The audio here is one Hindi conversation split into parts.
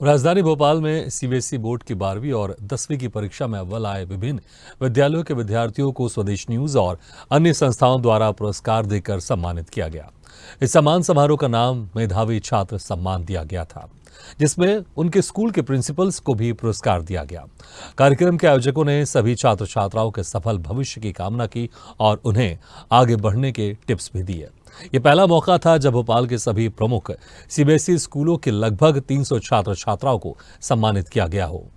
राजधानी भोपाल में सीबीएसई बोर्ड की 12वीं और 10वीं की परीक्षा में अव्वल आए विभिन्न विद्यालयों के विद्यार्थियों को स्वदेश न्यूज और अन्य संस्थाओं द्वारा पुरस्कार देकर सम्मानित किया गया। इस सम्मान समारोह का नाम मेधावी छात्र सम्मान दिया गया था, जिसमें उनके स्कूल के प्रिंसिपल्स को भी पुरस्कार दिया गया। कार्यक्रम के आयोजकों ने सभी छात्र छात्राओं के सफल भविष्य की कामना की और उन्हें आगे बढ़ने के टिप्स भी दिए। ये पहला मौका था जब भोपाल के सभी प्रमुख सीबीएसई स्कूलों के लगभग 300 छात्र छात्राओं को सम्मानित किया गया हो।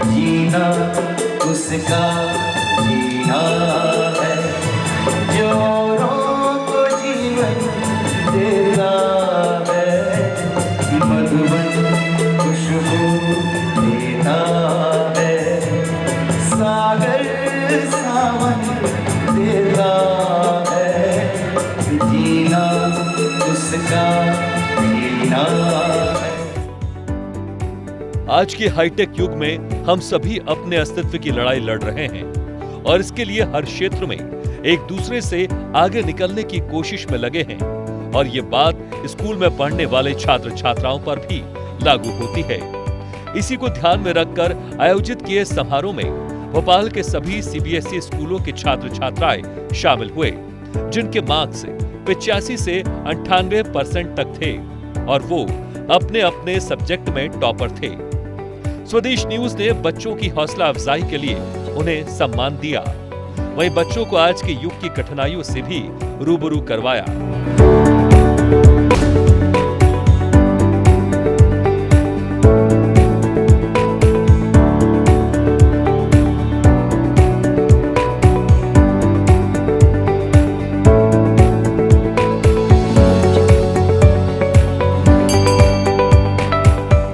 जीना उसका जीना है जो को जीवन देता है, मधुबन खुशबू देता है, सागर सावन देता है, जीना उसका जीना है। आज के हाईटेक युग में हम सभी अपने अस्तित्व की लड़ाई लड़ रहे हैं और इसके लिए हर क्षेत्र में एक दूसरे से आगे निकलने की कोशिश में लगे हैं और ये बात स्कूल में पढ़ने वाले छात्र छात्राओं पर भी लागू होती है। इसी को ध्यान में रखकर आयोजित किए समारोह में भोपाल के सभी सीबीएसई स्कूलों के छात्र छात्राएं शामिल हुए, जिनके मार्क्स 85 से 98% तक थे और वो अपने अपने सब्जेक्ट में टॉपर थे। स्वदेश न्यूज ने बच्चों की हौसला अफजाई के लिए उन्हें सम्मान दिया। वहीं बच्चों को आज के युग की कठिनाइयों से भी रूबरू करवाया।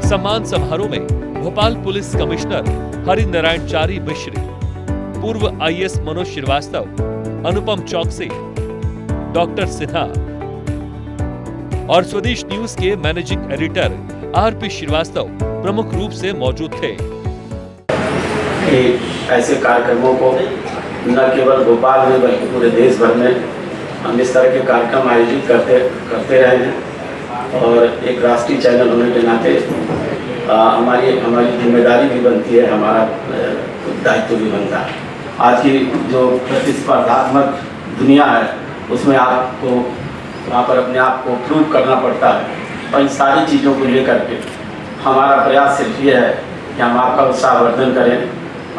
सम्मान समारोह में भोपाल पुलिस कमिश्नर हरिनारायण चारी मिश्री, पूर्व आईएएस मनोज श्रीवास्तव, अनुपम चौकसी, डॉक्टर सिन्हा और स्वदेश न्यूज के मैनेजिंग एडिटर आरपी श्रीवास्तव प्रमुख रूप से मौजूद थे। ऐसे कार्यक्रमों को न केवल भोपाल में बल्कि पूरे देश भर में हम इस तरह के कार्यक्रम आयोजित करते रहे हैं और एक राष्ट्रीय चैनल होने के नाते हमारी जिम्मेदारी भी बनती है, हमारा दायित्व भी बनता है। आज की जो प्रतिस्पर्धात्मक दुनिया है उसमें आपको वहाँ पर अपने आप को प्रूव करना पड़ता है और इन सारी चीज़ों को लेकर के हमारा प्रयास सिर्फ ये है कि हम आपका उत्साहवर्धन करें,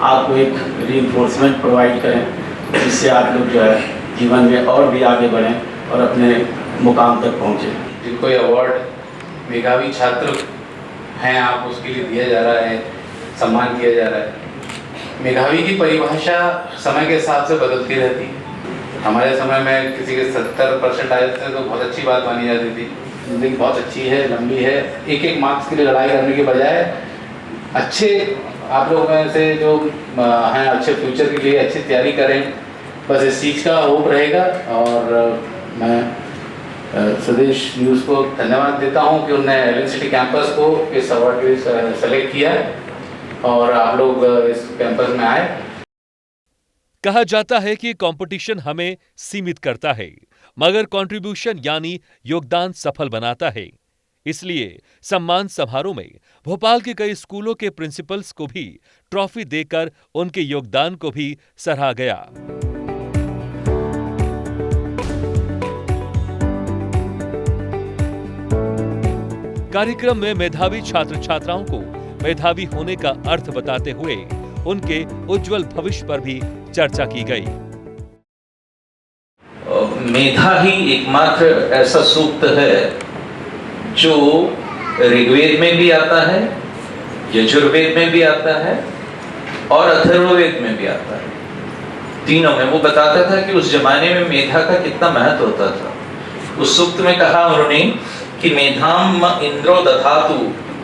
आपको एक रीइंफोर्समेंट प्रोवाइड करें, जिससे आप लोग जो है जीवन में और भी आगे बढ़ें और अपने मुकाम तक पहुँचें। जिनको ये अवार्ड मेधावी छात्र हैं आप उसके लिए दिया जा रहा है, सम्मान किया जा रहा है। मेधावी की परिभाषा समय के हिसाब से बदलती रहती है। हमारे समय में किसी के 70% आए थे तो बहुत अच्छी बात मानी जाती थी। जिंदगी बहुत अच्छी है, लंबी है, एक एक मार्क्स के लिए लड़ाई करने के बजाय अच्छे आप लोग में से जो हैं अच्छे फ्यूचर के लिए अच्छी तैयारी करें, बस इस चीज़ का होप रहेगा। और मैं स्वदेश न्यूज़ को धन्यवाद देता हूं कि उन्होंने एलन सिटी कैंपस को इस अवार्ड के लिए सेलेक्ट किया और आप लोग इस कैंपस में आए। कहा जाता है कि कंपटीशन हमें सीमित करता है, मगर कंट्रीब्यूशन यानी योगदान सफल बनाता है। इसलिए सम्मान समारोह में भोपाल के कई स्कूलों के प्रिंसिपल्स को भी ट्रॉफी देकर उनके योगदान को भी सराहा गया। कार्यक्रम में मेधावी छात्र छात्राओं को मेधावी होने का अर्थ बताते हुए उनके उज्जवल भविष्य पर भी चर्चा की गई। मेधा ही एकमात्र ऐसा सूक्त है जो ऋग्वेद में भी आता है, यजुर्वेद में भी आता है और अथर्ववेद में भी आता है। तीनों में वो बताता था कि उस जमाने में मेधा का कितना महत्व होता था। उस सूक्त में कहा उन्होंने कि मेधाम इंद्रो दधातु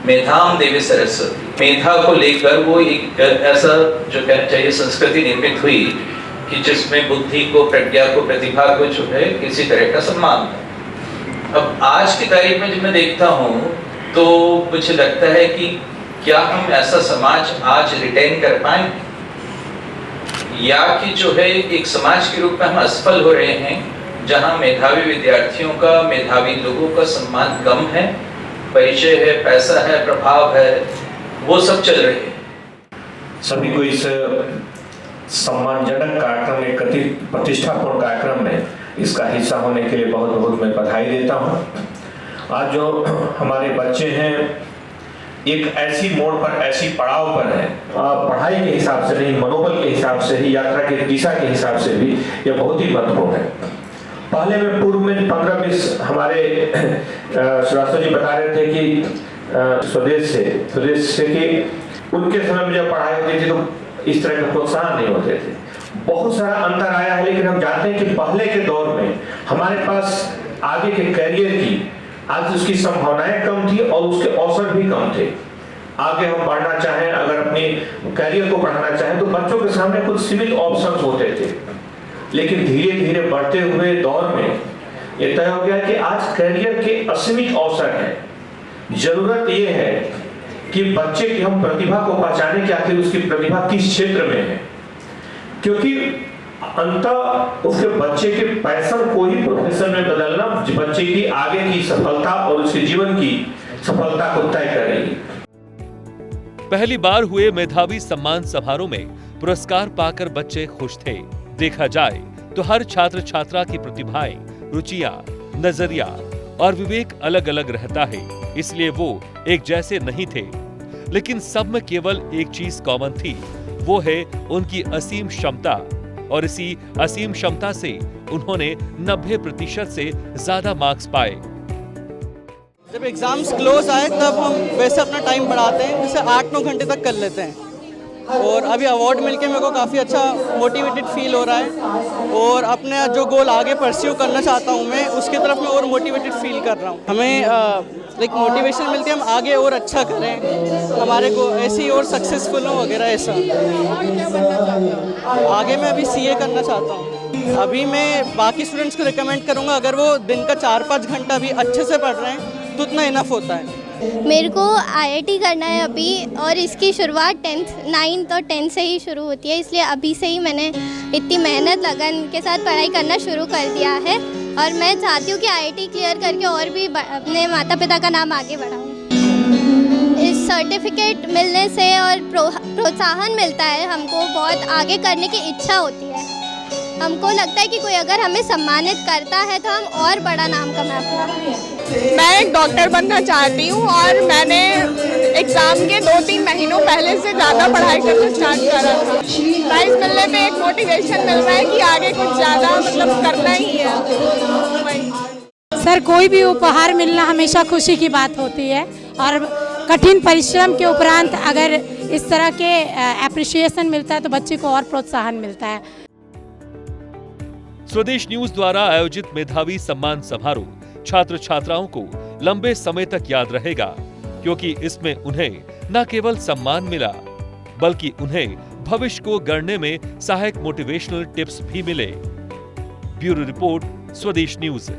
मेधाम देवी सरस्वती। मेधा को लेकर वो एक ऐसा जो कहना चाहिए संस्कृति निर्मित हुई कि जिसमें बुद्धि को, प्रज्ञा को, प्रतिभा को जो है किसी तरह का सम्मान था। अब आज की तारीख में जब मैं देखता हूँ तो मुझे लगता है कि क्या हम ऐसा समाज आज रिटेन कर पाए? या कि जो है एक समाज के रूप में हम असफल हो रहे हैं, जहां मेधावी विद्यार्थियों का, मेधावी लोगों का सम्मान कम है, परिचय है, पैसा है, प्रभाव है, वो सब चल रहे हैं। सभी को इस सम्मानजनक कार्यक्रम में, कथित प्रतिष्ठापूर्ण कार्यक्रम में इसका हिस्सा होने के लिए बहुत बहुत मैं बधाई देता हूँ। आज जो हमारे बच्चे हैं एक ऐसी मोड़ पर, ऐसी पड़ाव पर है, पढ़ाई के हिसाब से नहीं, मनोबल के हिसाब से ही, यात्रा के दिशा के हिसाब से भी ये बहुत ही महत्वपूर्ण है। पहले में पूर्व में 15-20 हमारे श्रीवास्तव जी बता रहे थे कि स्वदेश से कि उनके समय में जब पढ़ाई होती थी तो इस तरह का प्रोत्साहन नहीं होते थे। बहुत सारा अंतर आया है, लेकिन हम जानते हैं कि पहले के दौर में हमारे पास आगे के करियर की, आज उसकी संभावनाएं कम थी और उसके अवसर भी कम थे। आगे हम बढ़ना चाहें, अगर अपने करियर को बढ़ाना चाहें तो बच्चों के सामने कुछ सीमित ऑप्शंस होते थे, लेकिन धीरे धीरे बढ़ते हुए दौर में ये तय हो गया कि आज करियर के असीमित अवसर हैं। जरूरत ये है कि बच्चे की हम प्रतिभा को पहचाने कि आखिर उसकी प्रतिभा किस क्षेत्र में है, क्योंकि अंततः उसके बच्चे के पैशन को ही प्रोफेशन में बदलना बच्चे की आगे की सफलता और उसके जीवन की सफलता को तय करेगी। पहली बार हुए मेधावी सम्मान समारोह में पुरस्कार पाकर बच्चे खुश थे। देखा जाए तो हर छात्र छात्रा की प्रतिभाएं, रुचियां, नजरिया और विवेक अलग अलग रहता है, इसलिए वो एक जैसे नहीं थे। लेकिन सब में केवल एक चीज कॉमन थी, वो है उनकी असीम क्षमता, और इसी असीम क्षमता से उन्होंने 90% से ज्यादा मार्क्स पाए। जब एग्जाम्स क्लोज आए तब हम वैसे अपना टाइम बढ़ाते हैं, जैसे 8-9 घंटे तक कर लेते हैं। और अभी अवार्ड मिलके मेरे को काफ़ी अच्छा मोटिवेटेड फील हो रहा है, और अपने जो गोल आगे परस्यू करना चाहता हूँ मैं, उसकी तरफ मैं और मोटिवेटेड फील कर रहा हूँ। हमें लाइक मोटिवेशन मिलती है हम आगे और अच्छा करें, हमारे को ऐसे ही और सक्सेसफुल हो वगैरह ऐसा। आगे मैं अभी CA करना चाहता हूँ। अभी मैं बाकी स्टूडेंट्स को रिकमेंड करूँगा, अगर वो दिन का 4-5 घंटा भी अच्छे से पढ़ रहे हैं तो उतना इनफ होता है। मेरे को IIT करना है अभी, और इसकी शुरुआत 9th और 10th से ही शुरू होती है, इसलिए अभी से ही मैंने इतनी मेहनत लगन के साथ पढ़ाई करना शुरू कर दिया है। और मैं चाहती हूँ कि IIT क्लियर करके और भी अपने माता पिता का नाम आगे बढ़ाऊँ। इस सर्टिफिकेट मिलने से और प्रोत्साहन मिलता है, हमको बहुत आगे करने की इच्छा होती है। हमको लगता है कि कोई अगर हमें सम्मानित करता है तो हम और बड़ा नाम कमा पाएंगे। मैं एक डॉक्टर बनना चाहती हूँ, और मैंने एग्ज़ाम के 2-3 महीनों पहले से ज़्यादा पढ़ाई करना स्टार्ट करा था। प्राइज़ मिलने पे एक मोटिवेशन मिल रहा है कि आगे कुछ ज़्यादा मतलब करना ही है। सर, कोई भी उपहार मिलना हमेशा खुशी की बात होती है, और कठिन परिश्रम के उपरांत अगर इस तरह के एप्रिसिएशन मिलता है तो बच्चे को और प्रोत्साहन मिलता है। स्वदेश न्यूज द्वारा आयोजित मेधावी सम्मान समारोह छात्र छात्राओं को लंबे समय तक याद रहेगा, क्योंकि इसमें उन्हें न केवल सम्मान मिला, बल्कि उन्हें भविष्य को गढ़ने में सहायक मोटिवेशनल टिप्स भी मिले। ब्यूरो रिपोर्ट, स्वदेश न्यूज।